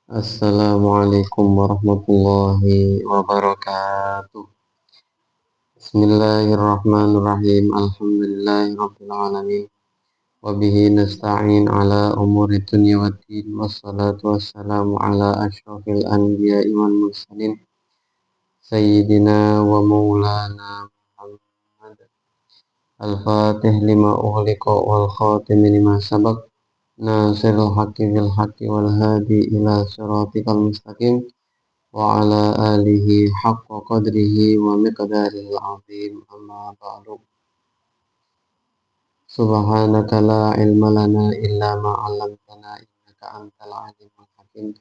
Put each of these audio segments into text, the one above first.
Assalamualaikum warahmatullahi wabarakatuh. Bismillahirrahmanirrahim. Alhamdulillahirabbil alamin. Wa bihi nasta'in ala umuri dunya waddin. Wassalatu wassalamu ala asyrafil anbiya'i wal mursalin. Sayyidina wa maulana Muhammad. Al-Fatih lima ughliqa wal khatimi lima sabaq. Nasirul haqqi bil haqqi wal hadi ila siratikal mustaqim. Wa ala alihi haqqa qadrihi wa miqdarihil azim, amma ba'du. Subhanaka la ilma lana illa ma 'allamtana innaka antal alimul hakim.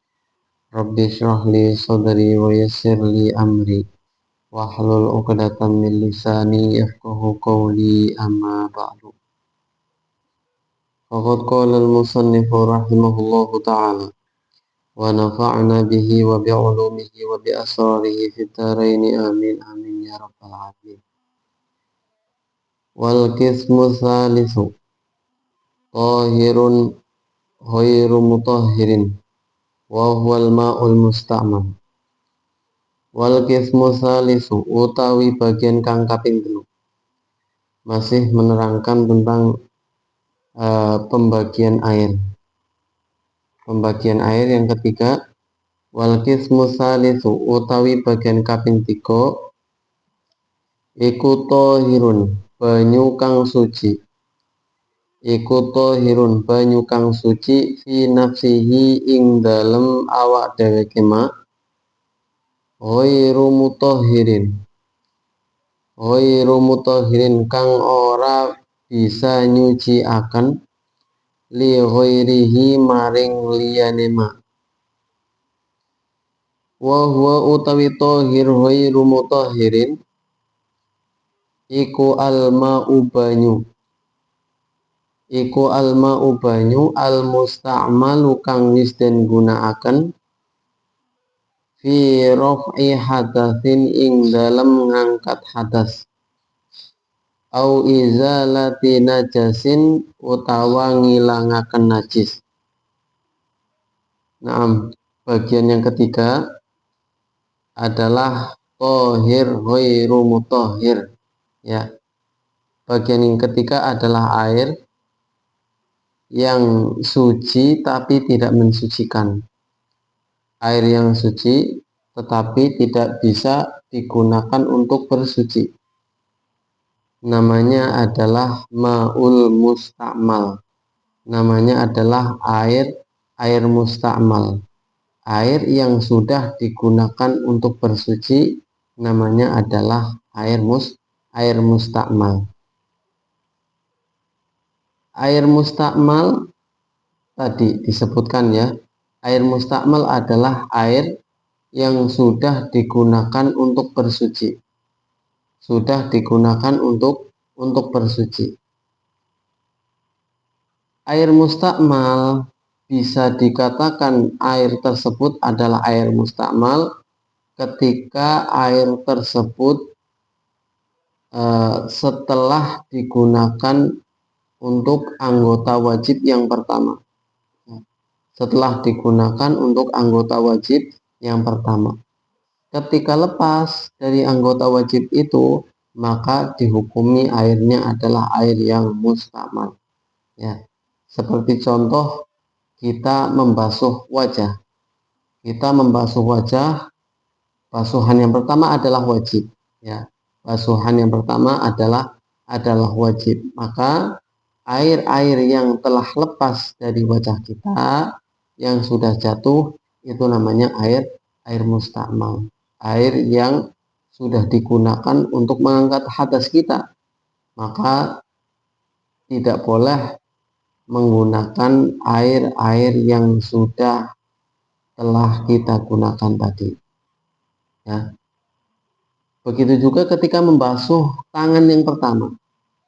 Rabbi shrah li sadri wa yassir li amri wahlul 'uqdatam min lisani yafqahu qawli, amma ba'du. Faqad qala al-musannifu rahimahullahu ta'ala wa nafa'na bihi wa bi'ulumihi wa bi asrarihi fid dharaini amin amin ya rabbal alamin. Wal qismu tsalitsu tahirun ghairu mutahhirin wa huwal ma'ul musta'mal. Wal qismu tsalitsu utawi bagian kang kaping 3 masih menerangkan tentang pembagian air. Pembagian air yang ketiga, wal qismu tsalitsu utawi bagian kaping 3 iku tahirun banyu kang suci. Iku tahirun banyu kang suci fi nafsihi ing dalem awak dheweke ma ghairu mutahhirin kang ora bisa nyuci akan li ghairihi maring liyane ma. Wa huwa utawi tahir ghairu mutahhirin iku al-ma'u banyu al-musta'malu kang wis den gunakaken fi raf'i hadatsin ing dalem ngangkat hadas au izalati najasin utawa ngilangaken najis. Nah, bagian yang ketiga adalah tahir ghairu mutahhir, ya. Bagian yang ketiga adalah air yang suci tapi tidak mensucikan. Air yang suci tetapi tidak bisa digunakan untuk bersuci. Namanya adalah ma'ul musta'mal. Namanya adalah air musta'mal. Air yang sudah digunakan untuk bersuci namanya adalah air musta'mal. Air musta'mal tadi disebutkan, ya. Air musta'mal adalah air yang sudah digunakan untuk bersuci. Sudah digunakan untuk bersuci. Air musta'mal bisa dikatakan air tersebut adalah air musta'mal ketika air tersebut setelah digunakan untuk anggota wajib yang pertama. Setelah digunakan untuk anggota wajib yang pertama. Ketika lepas dari anggota wajib itu, maka dihukumi airnya adalah air yang musta'mal. Ya. Seperti contoh kita membasuh wajah. Kita membasuh wajah, basuhan yang pertama adalah wajib, ya. Basuhan yang pertama adalah wajib. Maka air-air yang telah lepas dari wajah kita yang sudah jatuh itu namanya air musta'mal. Air yang sudah digunakan untuk mengangkat hadas kita. Maka tidak boleh menggunakan air-air yang sudah telah kita gunakan tadi, ya. Begitu juga ketika membasuh tangan yang pertama.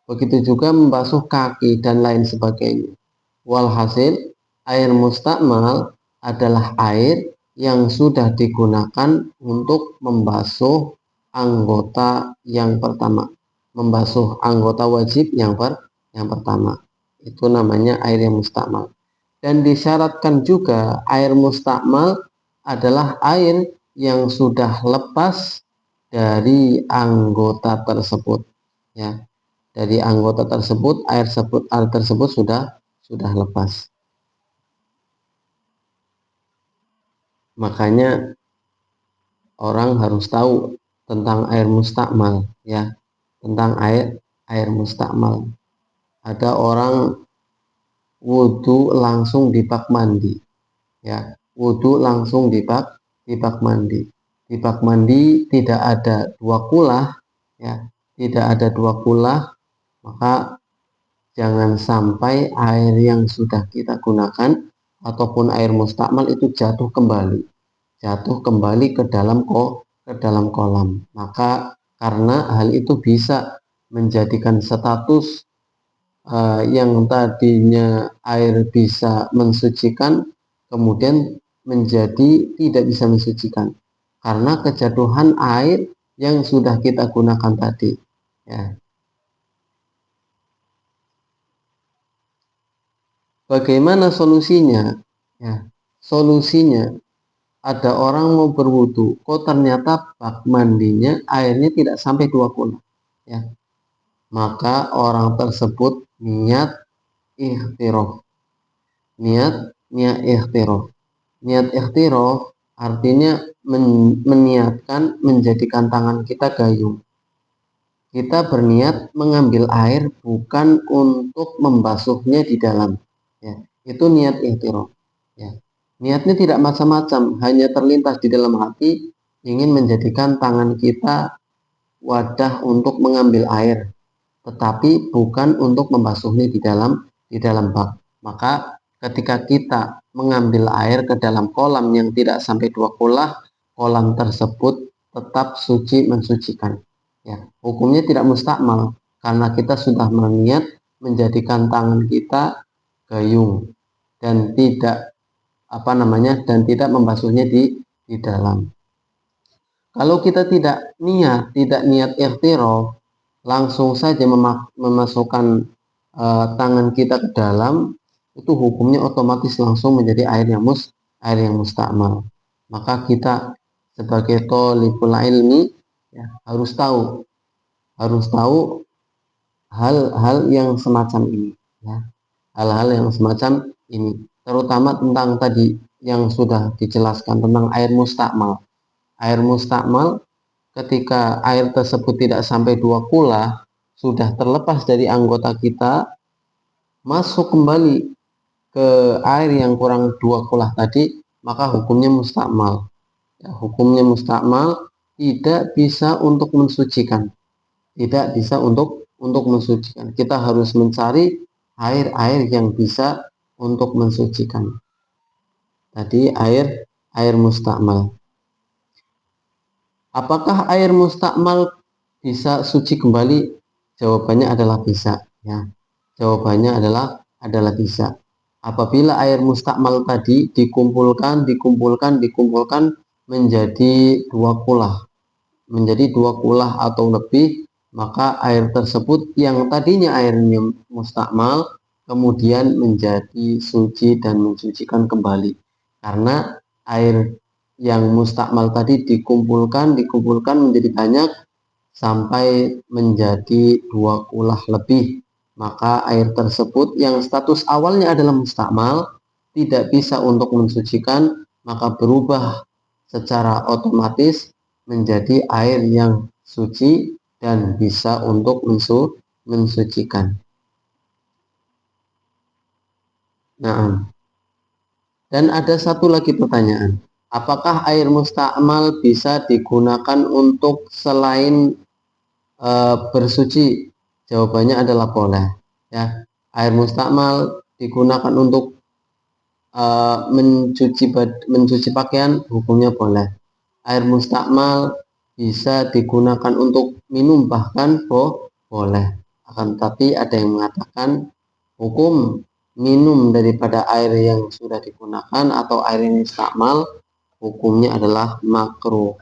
Begitu juga membasuh kaki dan lain sebagainya. Walhasil, air musta'mal adalah air yang sudah digunakan untuk membasuh anggota yang pertama. Membasuh anggota wajib yang pertama. Itu namanya air yang musta'mal. Dan disyaratkan juga air musta'mal adalah air yang sudah lepas dari anggota tersebut, ya. Dari anggota tersebut, air tersebut sudah lepas. Makanya orang harus tahu tentang air mustakmal, ya, tentang air mustakmal. Ada orang wudhu langsung di bak mandi, ya, wudhu langsung di bak mandi. Di bak mandi tidak ada dua kulah, ya, tidak ada dua kulah, maka jangan sampai air yang sudah kita gunakan ataupun air mustakmal itu jatuh kembali ke dalam kolam. Maka karena hal itu bisa menjadikan status yang tadinya air bisa mensucikan kemudian menjadi tidak bisa mensucikan karena kejatuhan air yang sudah kita gunakan tadi, ya. Bagaimana solusinya? Ya, solusinya ada orang mau berwudu, kok ternyata bak mandinya airnya tidak sampai 2 kula, ya. Maka orang tersebut niat ikhtirof. Niat ikhtirof. Niat ikhtirof artinya meniatkan menjadikan tangan kita gayung. Kita berniat mengambil air bukan untuk membasuhnya di dalam, ya. Itu niat ikhtirof, ya. Niatnya tidak macam-macam, hanya terlintas di dalam hati ingin menjadikan tangan kita wadah untuk mengambil air, tetapi bukan untuk membasuhnya di dalam bak. Maka ketika kita mengambil air ke dalam kolam yang tidak sampai 2 kulah, kolam tersebut tetap suci mensucikan, ya. Hukumnya tidak mustakmal karena kita sudah berniat menjadikan tangan kita gayung dan tidak tidak membasuhnya di dalam. Kalau kita tidak niat ikhtirof, langsung saja memasukkan tangan kita ke dalam, itu hukumnya otomatis langsung menjadi air yang mustakmal. Maka kita sebagai thalibul ilmi, ya, harus tahu hal-hal yang semacam ini, ya. Hal-hal yang semacam ini, terutama tentang tadi yang sudah dijelaskan tentang air mustakmal. Air mustakmal ketika air tersebut tidak sampai 2 kula, sudah terlepas dari anggota kita, masuk kembali ke air yang kurang 2 kula tadi, maka hukumnya mustakmal. Ya, hukumnya mustakmal, tidak bisa untuk mensucikan. Tidak bisa untuk mensucikan. Kita harus mencari air-air yang bisa untuk mensucikan. Tadi air mustakmal. Apakah air mustakmal bisa suci kembali? Jawabannya adalah bisa, ya. Jawabannya adalah bisa. Apabila air mustakmal tadi dikumpulkan menjadi 2 kulah, atau lebih, maka air tersebut yang tadinya airnya mustakmal kemudian menjadi suci dan mensucikan kembali karena air yang mustakmal tadi dikumpulkan menjadi banyak sampai menjadi 2 kulah lebih. Maka air tersebut yang status awalnya adalah mustakmal tidak bisa untuk mensucikan, maka berubah secara otomatis menjadi air yang suci dan bisa untuk mensucikan. Nah, dan ada satu lagi pertanyaan. Apakah air mustakmal bisa digunakan untuk selain bersuci? Jawabannya adalah boleh, ya. Air mustakmal digunakan untuk mencuci pakaian, hukumnya boleh. Air mustakmal bisa digunakan untuk minum, bahkan boleh. Akan tetapi ada yang mengatakan hukum minum daripada air yang sudah digunakan atau air yang mustakmal hukumnya adalah makruh.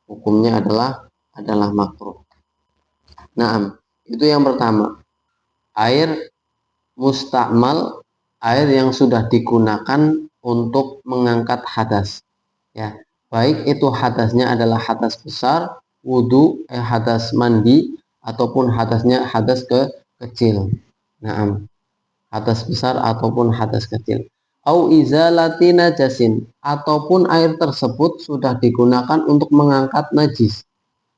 Hukumnya adalah makruh. Nah, itu yang pertama. Air mustakmal, air yang sudah digunakan untuk mengangkat hadas, Ya, baik itu hadasnya adalah hadas besar, wudhu, hadas mandi, ataupun hadasnya hadas kecil. Nah, hadas besar ataupun hadas kecil. Au izalati najasin, ataupun air tersebut sudah digunakan untuk mengangkat najis,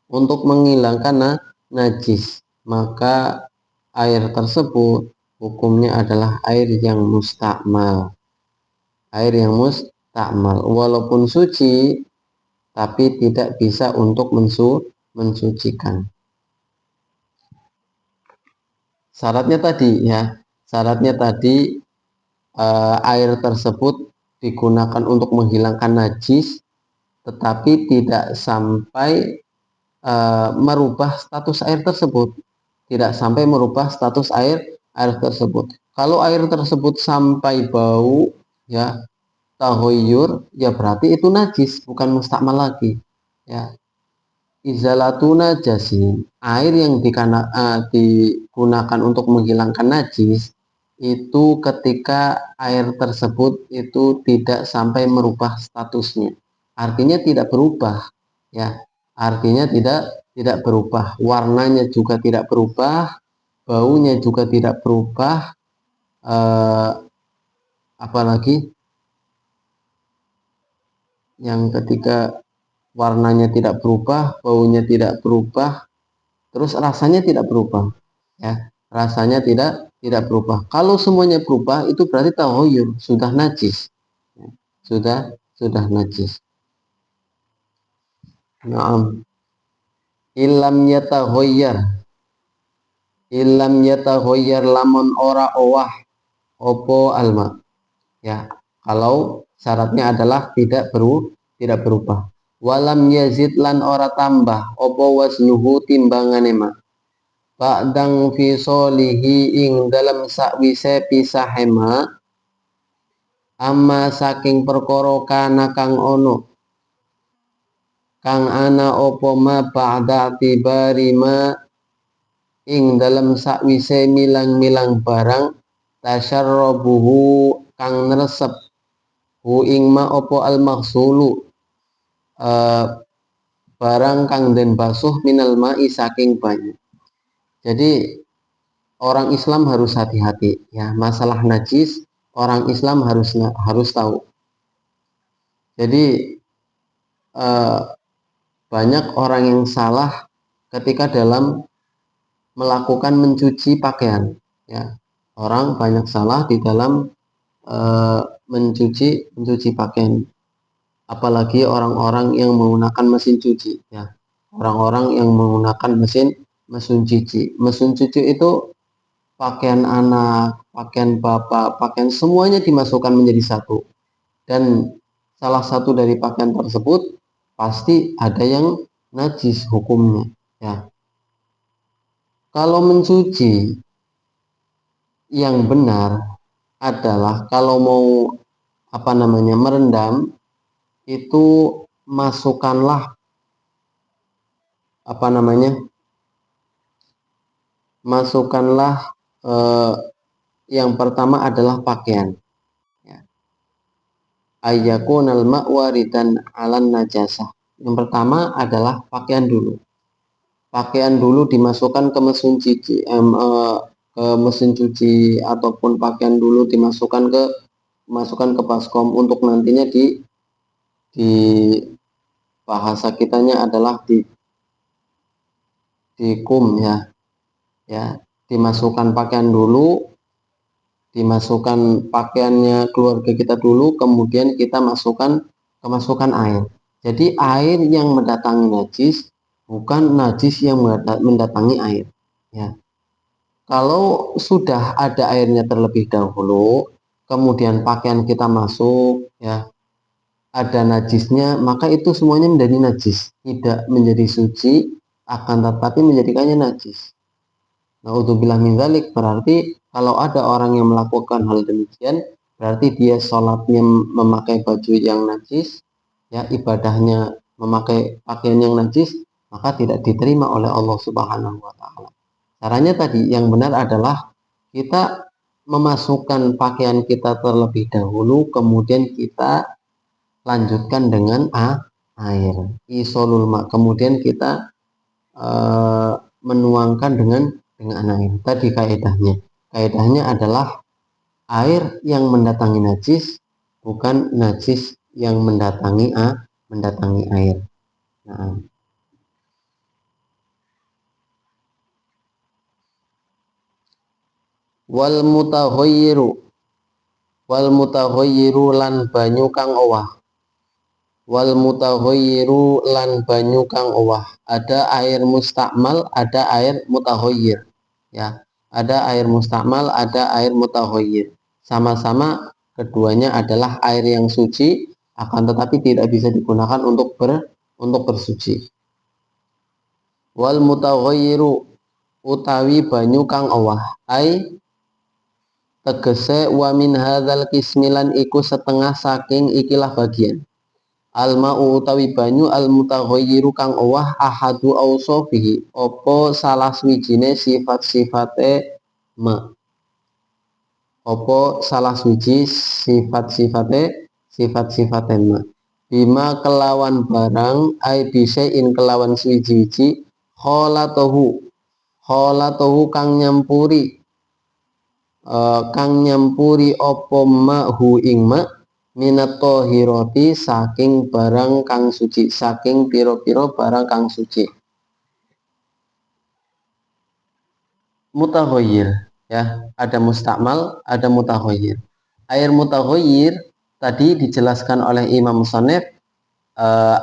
untuk menghilangkan najis, maka air tersebut hukumnya adalah air yang mustakmal. Air yang mustakmal walaupun suci tapi tidak bisa untuk mensucikan. Syaratnya tadi ya, syaratnya tadi air tersebut digunakan untuk menghilangkan najis tetapi tidak sampai merubah status air tersebut, tidak sampai merubah status air tersebut. Kalau air tersebut sampai bau ya, tahoyur, ya berarti itu najis, bukan mustakmal lagi ya. Izalatuna najasin, air yang digunakan untuk menghilangkan najis itu ketika air tersebut itu tidak sampai merubah statusnya, artinya tidak berubah ya, artinya tidak berubah, warnanya juga tidak berubah, baunya juga tidak berubah, apalagi yang ketika warnanya tidak berubah, baunya tidak berubah, terus rasanya tidak berubah ya, rasanya tidak berubah. Kalau semuanya berubah itu berarti tahoyur, sudah najis ya. sudah najis. Naam. Ilam yatahoyar lamun ora owah opo alma ya, kalau syaratnya adalah tidak berubah. Walam yazid lan ora tambah opo wasnuhu timbangan ma ba'dang fi solihi ing dalam sakwise pisahema amma saking perkara kana kang ono kang ana opo ma ba'da tibari ma ing dalam sakwise milang-milang barang tasyarrabuhu kang nresep hu ing ma opo al maghsulu barang kang den basuh minal ma'i saking banyu. Jadi orang Islam harus hati-hati ya, masalah najis orang Islam harus tahu. Jadi banyak orang yang salah ketika dalam melakukan mencuci pakaian ya. Orang banyak salah di dalam mencuci pakaian, apalagi orang-orang yang menggunakan mesin cuci ya. Orang-orang yang menggunakan mesin cuci. Mesin cuci itu pakaian anak, pakaian bapak, pakaian semuanya dimasukkan menjadi satu. Dan salah satu dari pakaian tersebut pasti ada yang najis hukumnya ya. Kalau mencuci yang benar adalah kalau mau merendam itu masukkanlah masukkanlah eh, yang pertama adalah pakaian ya. Ayyakunal ma'waridan alan najasah. Yang pertama adalah pakaian dulu. Pakaian dulu dimasukkan ke mesin cuci ataupun pakaian dulu dimasukkan ke baskom untuk nantinya di bahasa kitanya adalah dikum ya, dimasukkan pakaian dulu, dimasukkan pakaiannya keluarga kita dulu, kemudian kita masukkan air. Jadi air yang mendatangi najis, bukan najis yang mendatangi air ya. Kalau sudah ada airnya terlebih dahulu, kemudian pakaian kita masuk ya, ada najisnya, maka itu semuanya menjadi najis, tidak menjadi suci, akan tetapi menjadikannya najis. Naudzubillah min dzalik, berarti kalau ada orang yang melakukan hal demikian, berarti dia sholatnya memakai baju yang najis, ya ibadahnya memakai pakaian yang najis, maka tidak diterima oleh Allah Subhanahu wa taala. Caranya tadi yang benar adalah kita memasukkan pakaian kita terlebih dahulu, kemudian kita lanjutkan dengan air. Isolul ma. Kemudian kita menuangkan dengan air. Tadi kaidahnya. Kaidahnya adalah air yang mendatangi najis, bukan najis yang mendatangi air. Nah, wal mutaghayyiru lan banyu kang owah. Wal mutaghayyiru lan banyu kang owah. Ada air mustakmal, ada air mutaghayyir. Ya, ada air mustakmal, ada air mutaghayyir. Sama-sama keduanya adalah air yang suci, akan tetapi tidak bisa digunakan untuk bersuci. Wal mutaghayyiru utawi banyu kang owah. Ai tegese wa min hadzal kismilan iku setengah saking ikilah bagian. Alma utawi banyu al mutaghayyiru kang owah ahadu ausofihi opo salah swijine sifat-sifate ma. Opo salah swiji sifat-sifate ma. Bima kelawan barang ai bisein kelawan swiji-wiji kholatohu kang nyampuri opo ma hu ing ma minat tohiroti saking barang kang suci, saking piro-piro barang kang suci. Mutaghayyir, ya, ada mustakmal, ada mutaghayyir. Air mutaghayyir tadi dijelaskan oleh Imam Musannif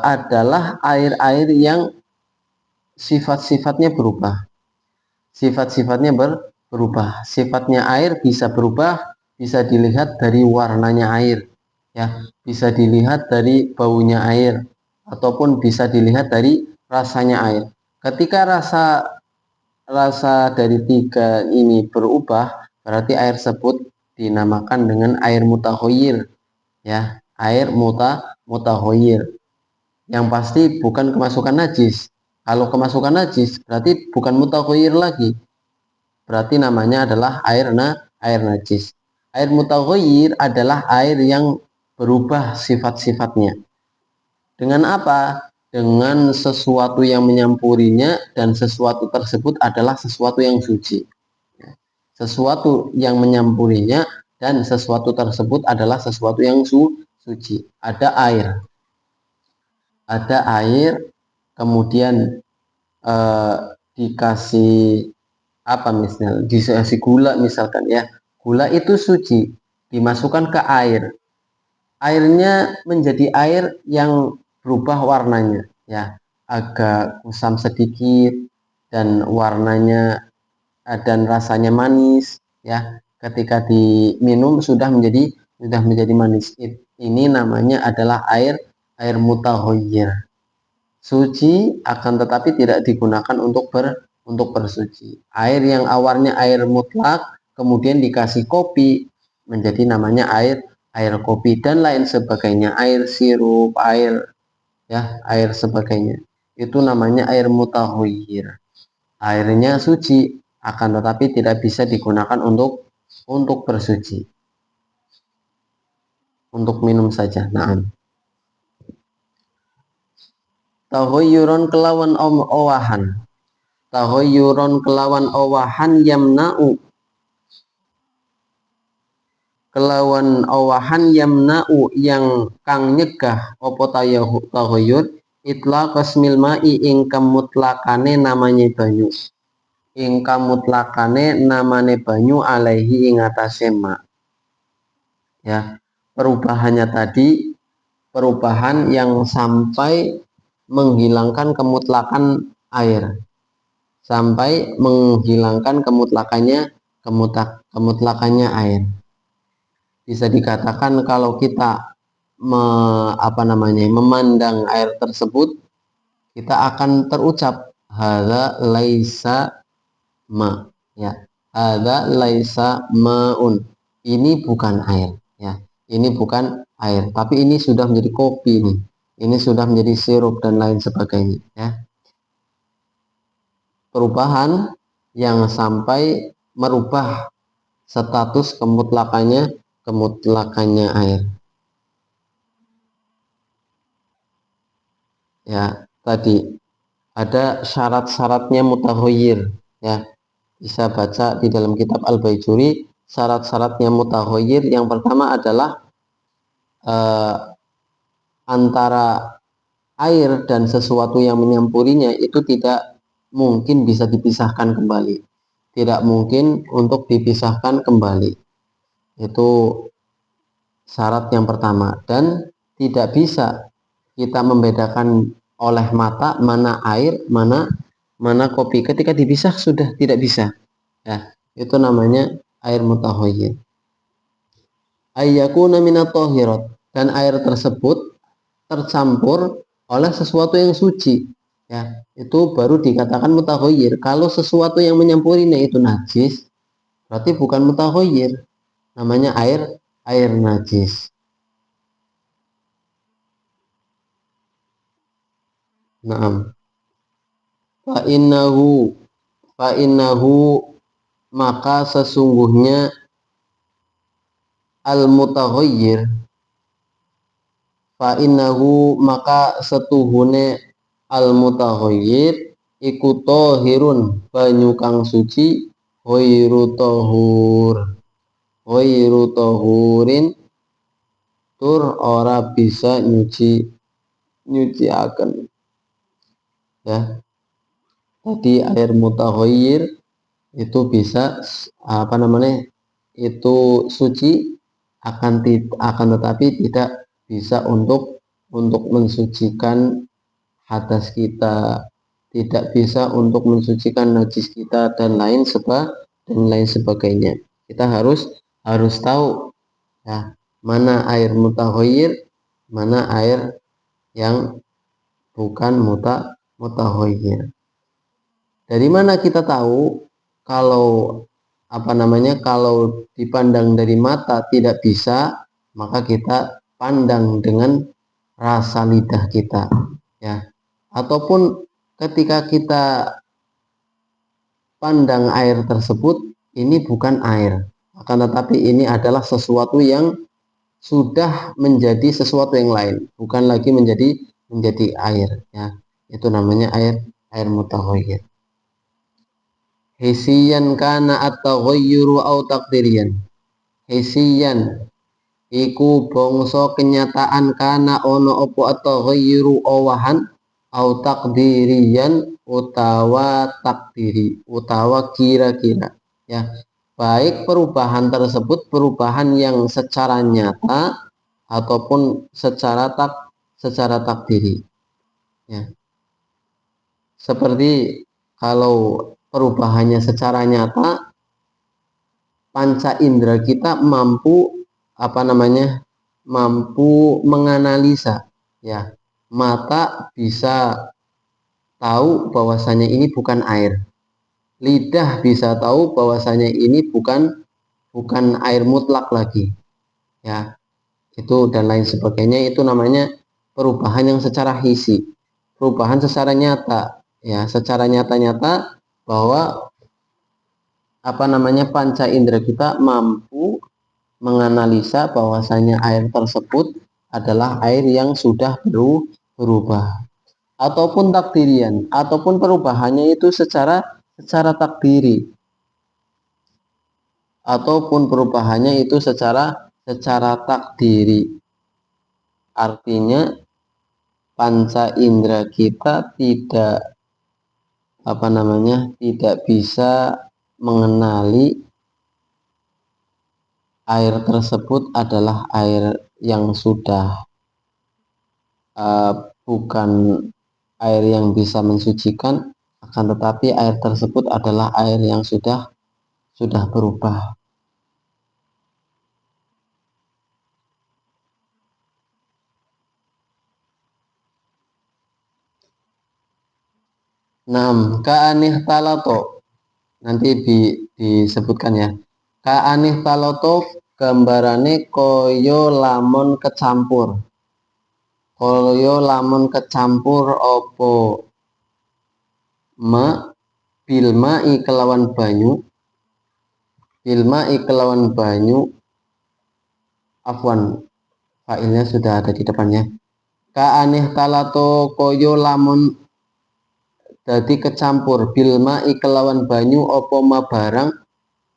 adalah air-air yang sifat-sifatnya berubah. Sifat-sifatnya berubah. Sifatnya air bisa berubah, bisa dilihat dari warnanya air, ya, bisa dilihat dari baunya air, ataupun bisa dilihat dari rasanya air. Ketika rasa dari tiga ini berubah, berarti air tersebut dinamakan dengan air mutaghayyir, ya, air mutaghayyir. Yang pasti bukan kemasukan najis. Kalau kemasukan najis berarti bukan mutaghayyir lagi, berarti namanya adalah air najis. Air mutaghayyir adalah air yang berubah sifat-sifatnya. Dengan apa? Dengan sesuatu yang menyampurinya, dan sesuatu tersebut adalah sesuatu yang suci. Sesuatu yang menyampurinya dan sesuatu tersebut adalah sesuatu yang suci. Ada air, kemudian dikasih apa misalnya, dikasih gula misalkan, ya, gula itu suci, dimasukkan ke airnya menjadi air yang berubah warnanya, ya, agak kusam sedikit, dan warnanya dan rasanya manis, ya, ketika diminum sudah menjadi manis. Ini namanya adalah air mutaghayyir, suci akan tetapi tidak digunakan untuk bersuci. Air yang awalnya air mutlak kemudian dikasih kopi menjadi namanya air kopi, dan lain sebagainya, air sirup, air sebagainya. Itu namanya air mutaghayyir. Airnya suci akan tetapi tidak bisa digunakan untuk bersuci, untuk minum saja. Nah, taghayyuron kelawan owahan. Taghayyuron kelawan owahan yamna'u. Kelawan owahan yamna'u yang kang nyegah apa taghayyur itlaq kasmil ma'i ing kemutlakane namanya banyu. Ing kemutlakane namane banyu alaihi ing atase ma. Ya, perubahannya tadi perubahan yang sampai menghilangkan kemutlakan air, sampai menghilangkan kemutlakannya air. Bisa dikatakan kalau kita memandang air tersebut, kita akan terucap hadza laisa ma, ya, hadza laisa maun, ini bukan air, ya, ini bukan air, tapi ini sudah menjadi kopi nih, ini sudah menjadi sirup dan lain sebagainya, ya. Perubahan yang sampai merubah status kemutlakannya air. Ya, tadi ada syarat-syaratnya mutaghayyir, ya. Bisa baca di dalam kitab Al-Baijuri syarat-syaratnya mutaghayyir. Yang pertama adalah eh, antara air dan sesuatu yang menyampurinya itu tidak mungkin bisa dipisahkan kembali. Tidak mungkin untuk dipisahkan kembali. Itu syarat yang pertama. Dan tidak bisa kita membedakan oleh mata mana air, mana kopi. Ketika dipisah sudah tidak bisa. Ya, itu namanya air mutaghayyir. Ayyakuna minat tohirat, dan air tersebut tercampur oleh sesuatu yang suci, ya itu baru dikatakan mutaghayyir. Kalau sesuatu yang menyampurinya itu najis, berarti bukan mutaghayyir, namanya air najis. Naam. Fa innahu maka sesungguhnya al mutaghayyir, fa innahu maka setuhune al mutaghayyir iku tahirun banyu kang suci, ghairu tahur, ghairu tahurin tur ora bisa nyuci akan, ya. Tadi air mutaghayyir itu bisa apa namanya, itu suci, akan tetapi tidak bisa untuk mensucikan hadas kita, tidak bisa untuk mensucikan najis kita dan lain sebagainya. Kita harus tahu, ya, mana air mutaghayyir, mana air yang bukan mutaghayyir. Dari mana kita tahu kalau apa namanya, kalau dipandang dari mata tidak bisa, maka kita pandang dengan rasa lidah kita, ya. Ataupun ketika kita pandang air tersebut, ini bukan air, akan tetapi ini adalah sesuatu yang sudah menjadi sesuatu yang lain, bukan lagi menjadi air, ya. Itu namanya air mutaghayyir. Hisiyan kana at-taghayyuru au taqdiriyan. Hisiyan iku bangsa kenyataan kana ono opo at-taghayyuru owahan, au taqdiriyan utawa takdiri utawa kira-kira, ya. Baik perubahan tersebut perubahan yang secara nyata ataupun secara takdiri, ya. Seperti kalau perubahannya secara nyata, panca indera kita mampu apa namanya, mampu menganalisa, ya. Mata bisa tahu bahwasanya ini bukan air, lidah bisa tahu bahwasanya ini bukan air mutlak lagi, ya. Itu dan lain sebagainya, itu namanya perubahan yang secara hisi, perubahan secara nyata, ya, secara nyata-nyata, bahwa apa namanya, panca indera kita mampu menganalisa bahwasanya air tersebut adalah air yang sudah berubah. Ataupun takdirian, ataupun perubahannya itu secara takdiri, ataupun perubahannya itu secara takdiri. Artinya panca indera kita tidak apa namanya, tidak bisa mengenali air tersebut adalah air yang sudah uh, bukan air yang bisa mensucikan, akan tetapi air tersebut adalah air yang sudah berubah. Nam ka'anih talato, nanti disebutkan, ya. Ka'anih taloto gambarane koyo lamun kecampur, koyo lamun kecampur opo ma bilma kelawan banyu, bilma kelawan banyu, afwan, failnya sudah ada di depannya. ka aneh talato koyo lamun dadi kecampur bilma ikelawan banyu opo ma barang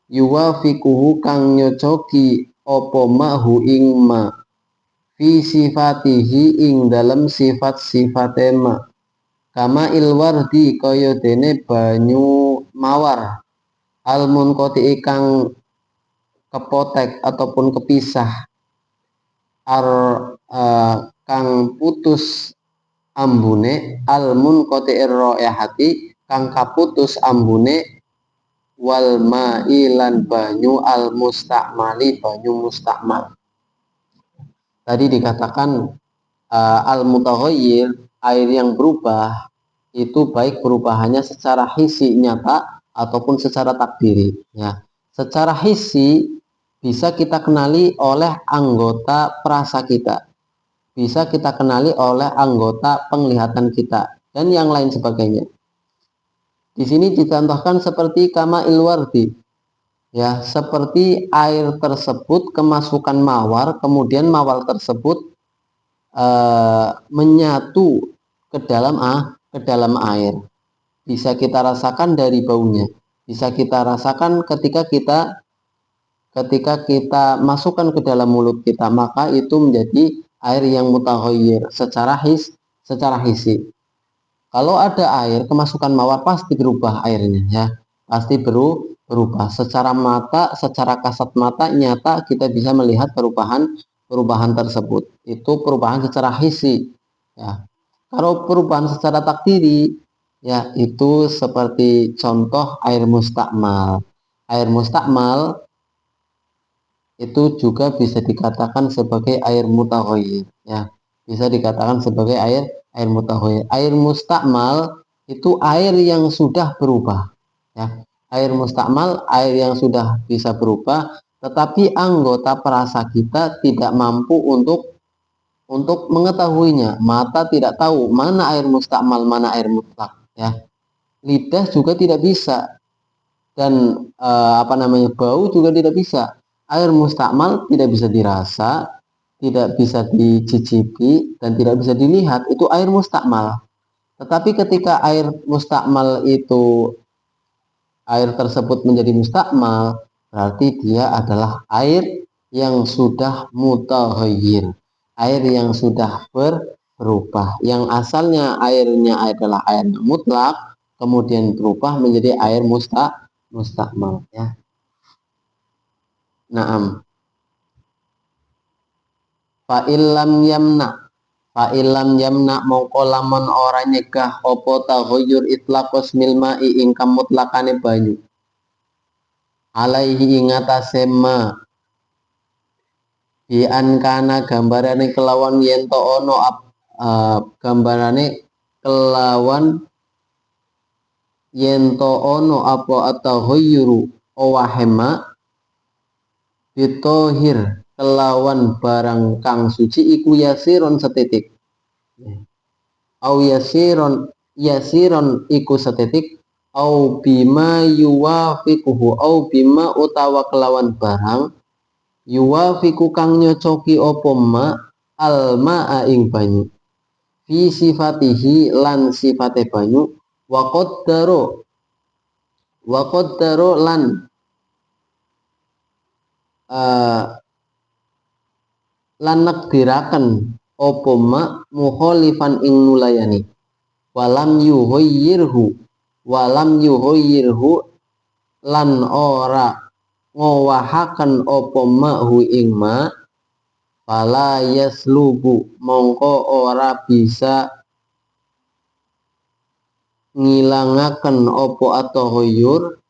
yuwa fikuhu kang nyocoki opo ma hu ing ma fi sifatihi ing dalem sifat-sifate ma kama ilwardi kaya dene banyu mawar almun koti ikang kepotek ataupun kepisah ar kang putus ambune almun koti hati kang kaputus ambune wal ma'ilan banyu al mustakmali banyu mustakmal. Tadi dikatakan al mutaghayyir air yang berubah itu baik perubahannya secara hisi nyata ataupun secara takdiri ya. Secara hisi bisa kita kenali oleh anggota perasa kita, bisa kita kenali oleh anggota penglihatan kita dan yang lain sebagainya. Di sini dicontohkan seperti kama ilwardi ya, seperti air tersebut kemasukan mawar kemudian mawar tersebut menyatu ke dalam air. Bisa kita rasakan dari baunya, bisa kita rasakan ketika kita masukkan ke dalam mulut kita, maka itu menjadi air yang mutaghayyir secara hisi. Kalau ada air kemasukan mawar pasti berubah airnya ya, pasti berubah secara mata, secara kasat mata nyata kita bisa melihat perubahan tersebut. Itu perubahan secara hisi ya. Kalau perubahan secara takdiri ya itu seperti contoh air mustakmal. Air mustakmal itu juga bisa dikatakan sebagai air mutaghayyir ya, bisa dikatakan sebagai air mutaghayyir. Air mustakmal itu air yang sudah berubah ya. Air mustakmal air yang sudah bisa berubah tetapi anggota perasa kita tidak mampu untuk mengetahuinya. Mata tidak tahu mana air mustakmal mana air mutlak ya. Lidah juga tidak bisa dan bau juga tidak bisa. Air mustakmal tidak bisa dirasa, tidak bisa dicicipi dan tidak bisa dilihat, itu air mustakmal. Tetapi ketika air mustakmal itu air tersebut menjadi mustakmal, berarti dia adalah air yang sudah mutaghayyir, air yang sudah berubah, yang asalnya airnya adalah air mutlak kemudian berubah menjadi air mustakmal ya. Naam. Fa illam yamna mongko lamun ora nyegah apa taghayyur itlaqus milma'i ingkang mutlakane banyu alaihi ing atase ma bi an kana gambarane kelawan yen to ono gambarane kelawan yen to ono apa at-taghayyuru owahema bitohir kelawan barang kang suci iku yasiron setitik au yasiron iku setitik au bima yuwafiquhu au bima utawa kelawan barang yuwafiqu kang nyocoki apa ma alma ing banyu fi sifatihi lan sifate banyu wa qaddaro lan lan nakdiraken apa ma mukhalifan ing nulayani walam yuhayyirhu lan ora ngowahaken apa ma hu ing ma fala yaslubu mongko ora bisa ngilangaken apa at-taghayyur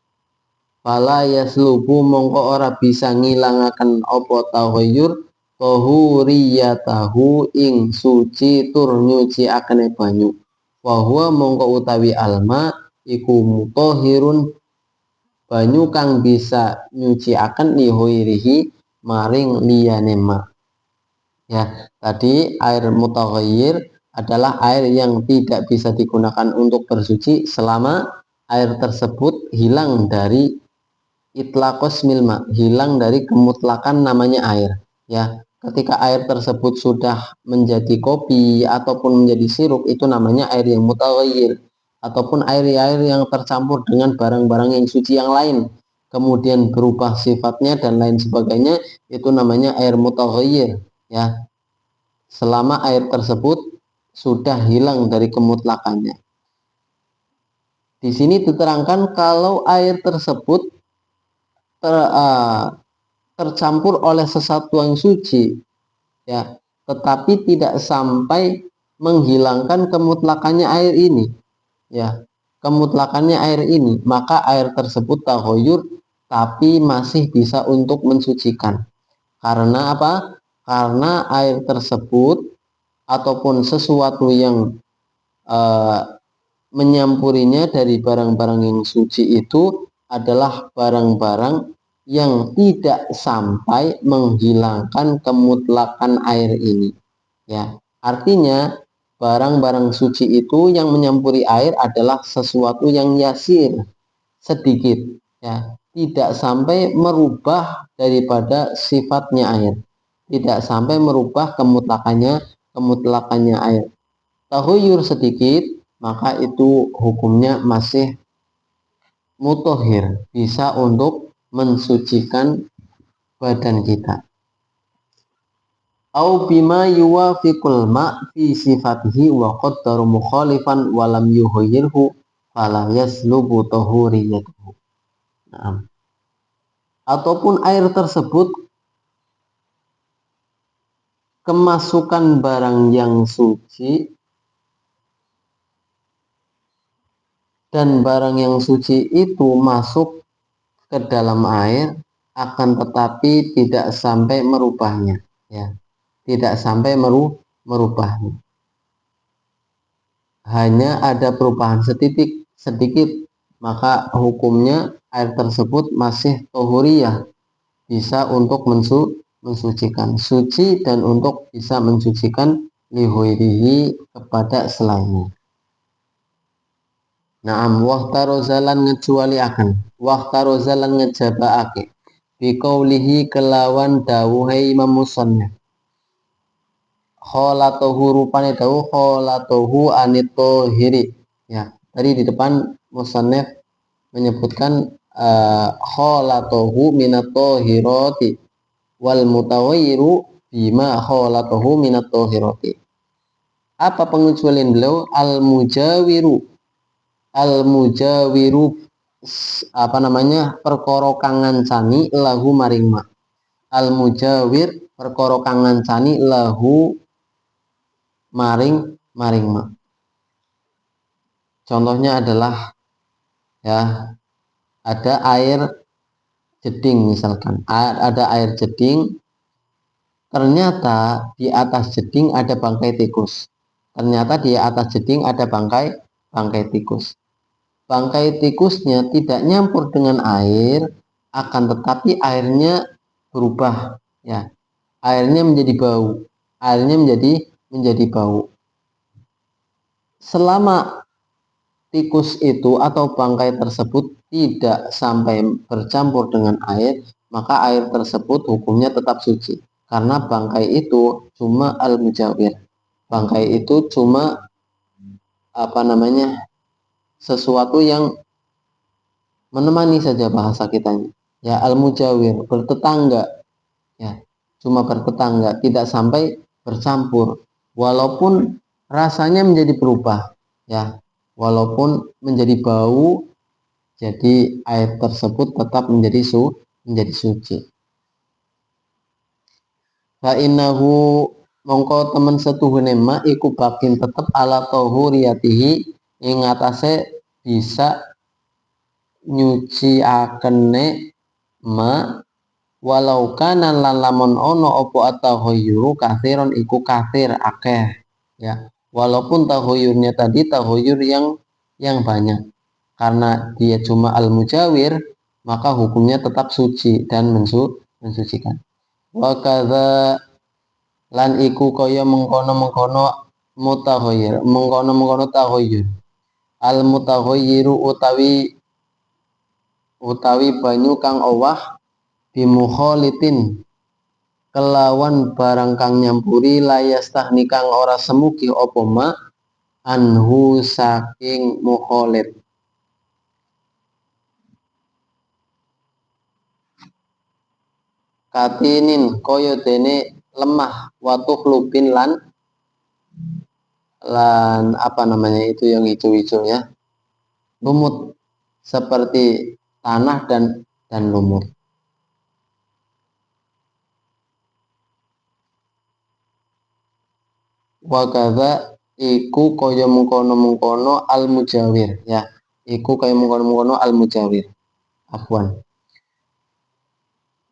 fala yaslubu mongko ora bisa ngilangaken apa taghayyur tahuriyatahu ing suci tur nyuciakane banyu wa huwa mongko utawi alma iku mutahhirun banyu kang bisa nyuciaken lihoirihi maring liyane ma ya. Tadi air mutaghayyir adalah air yang tidak bisa digunakan untuk bersuci selama air tersebut hilang dari itlaqos milma, hilang dari kemutlakan namanya air ya. ketika air tersebut sudah menjadi kopi ataupun menjadi sirup, itu namanya air yang mutaghayyir, ataupun air-air yang tercampur dengan barang-barang yang suci yang lain kemudian berubah sifatnya dan lain sebagainya, itu namanya air mutaghayyir, ya, selama air tersebut sudah hilang dari kemutlakannya. Di sini diterangkan kalau air tersebut tercampur oleh sesuatu yang suci, ya, tetapi tidak sampai menghilangkan kemutlakannya air ini, ya, kemutlakannya air ini, maka air tersebut tahoyur tapi masih bisa untuk mensucikan. Karena apa? Karena air tersebut ataupun sesuatu yang eh, menyampurinya dari barang-barang yang suci itu adalah barang-barang yang tidak sampai menghilangkan kemutlakan air ini, ya. Artinya barang-barang suci itu yang menyampuri air adalah sesuatu yang yasir, sedikit, ya, tidak sampai merubah daripada sifatnya air, tidak sampai merubah kemutlakannya air. Tahuyur sedikit, maka itu hukumnya masih mutahhir, bisa untuk mensucikan badan kita. Au bima yuwafiqul ma fi sifatihi wa qaddaru mukhalifan wa lam yuhayyirhu fala yaslubu tahuriyatuhu. Nah, ataupun air tersebut kemasukan barang yang suci dan barang yang suci itu masuk ke dalam air, akan tetapi tidak sampai merubahnya, ya, tidak sampai merubahnya, hanya ada perubahan sedikit, maka hukumnya air tersebut masih tohuriyah, bisa untuk mensucikan, suci dan untuk bisa mensucikan lihuirihi kepada selainnya. Naam, wahtarozalan ngecualiakan, wahtarozalan ngejabaake biqaulihi kelawan dawuhai Imam Musannif, kholatohu rupane dawuh kholatohu anitohiri, ya, tadi di depan Musannif menyebutkan kholatohu minatohiroti wal mutawairu bima kholatohu minatohiroti. Apa pengecualian beliau? Al mujawiru apa namanya, perkara kang ngancani lahu maring ma. Al mujawir perkara kang ngancani lahu maring ma. Contohnya adalah, ya, ada air jeding misalkan, ada air jeding, ternyata di atas jeding ada bangkai tikus. Ternyata di atas jeding ada bangkai tikus. Bangkai tikusnya tidak nyampur dengan air, akan tetapi airnya berubah, ya. Airnya menjadi bau. Airnya menjadi bau. Selama tikus itu atau bangkai tersebut tidak sampai bercampur dengan air, maka air tersebut hukumnya tetap suci. Karena bangkai itu cuma al-mujawir. Bangkai itu cuma apa namanya, sesuatu yang menemani saja bahasa kitanya, ya, al-mujawir, bertetangga, ya, cuma bertetangga, tidak sampai bercampur, walaupun rasanya menjadi berubah, ya, walaupun menjadi bau, jadi air tersebut tetap menjadi suci. Fa innahu mongko temen setuhune ma iku bakin tetep ala tahuriyatihi ing atase bisa nyuciakene ma walau kana lan lamun ono opo atahoyuru kathiron iku kathir akeh, ya, walaupun tahoyurnya tadi tahoyur yang banyak, karena dia cuma al-mujawir, maka hukumnya tetap suci dan mensucikan. Wa kadza lan iku kaya mengkono-mengkono mutahoyir, mengkono-mengkono tahoyur. Al mutahoyiru utawi banyu kang owah bimukholitin kelawan barang kang nyampuri layastahni kang ora semugi apa ma anhu saking mukhalid. Katinin kaya dene lemah watuh lubin lan apa namanya itu yang hijau-hijau ya, lumut seperti tanah dan lumut. Wakadha iku kaya mengkono-mengkono al mujawir ya, iku kaya mengkono-mengkono al mujawir. Afwan.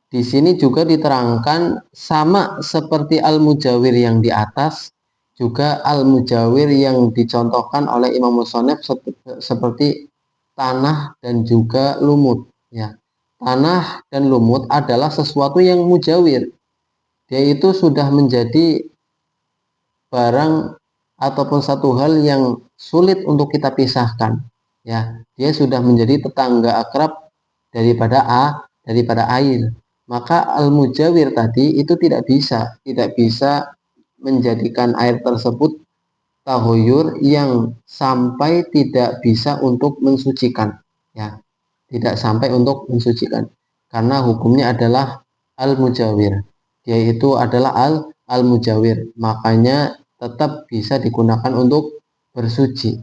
Di sini juga diterangkan sama seperti al-mujawir yang di atas, juga al-mujawir yang dicontohkan oleh Imam Musonef seperti tanah dan juga lumut. Ya. Tanah dan lumut adalah sesuatu yang mujawir. Dia itu sudah menjadi barang ataupun satu hal yang sulit untuk kita pisahkan. Ya, dia sudah menjadi tetangga akrab daripada air. Maka al-mujawir tadi itu tidak bisa menjadikan air tersebut tahuyur yang sampai tidak bisa untuk mensucikan, ya, tidak sampai untuk mensucikan, karena hukumnya adalah al-mujawir, yaitu adalah al-mujawir, makanya tetap bisa digunakan untuk bersuci,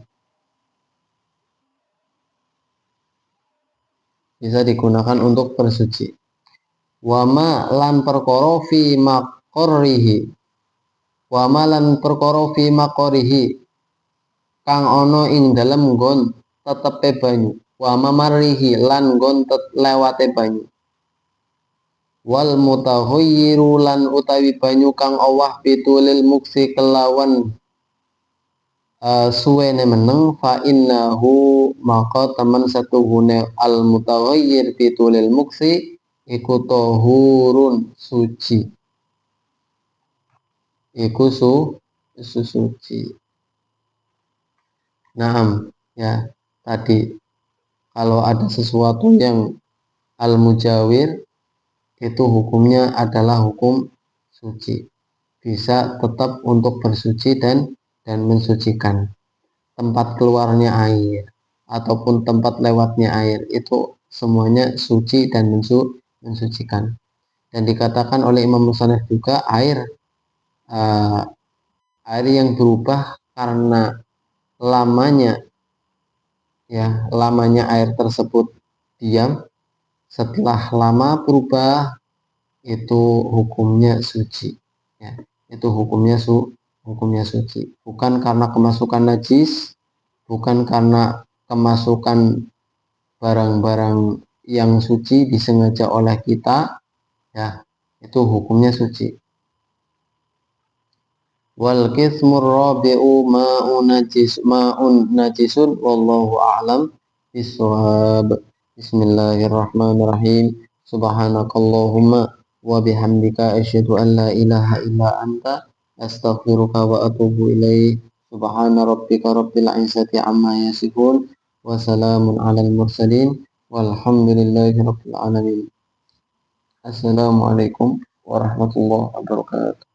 bisa digunakan untuk bersuci. Wama lan perkara fi maqarrihi, wama lan perkara fi maqarrihi kang ana ing dalem nggon tetepe banyu, wama marihi lan nggon lewate banyu, wal mutahayyiru lan utawi banyu kang owah pitulil muksi kelawan suwene meneng fa innahu maka temen satuhune al mutaghayyir pitulil muksi iku tahurun suci, iku suci. Naam, ya, tadi kalau ada sesuatu yang al mujawir itu hukumnya adalah hukum suci, bisa tetap untuk bersuci dan mensucikan. Tempat keluarnya air ataupun tempat lewatnya air itu semuanya suci dan mensucikan. Dan dikatakan oleh Imam Musonef juga uh, air yang berubah karena lamanya, ya, lamanya air tersebut diam, setelah lama berubah itu hukumnya suci, ya, itu hukumnya suci, bukan karena kemasukan najis, bukan karena kemasukan barang-barang yang suci disengaja oleh kita, ya, itu hukumnya suci. Wal qismur rabi'u ma'un najisun wallahu a'lam bishawab. Bismillahirrahmanirrahim. Subhanakallahumma wa bihamdika asyhadu an la ilaha illa anta astaghfiruka wa atubu ilaik. Subhana rabbika rabbil izzati amma yasifun wa salamun alal mursalin walhamdulillahi rabbil alamin. Assalamualaikum warahmatullahi wabarakatuh.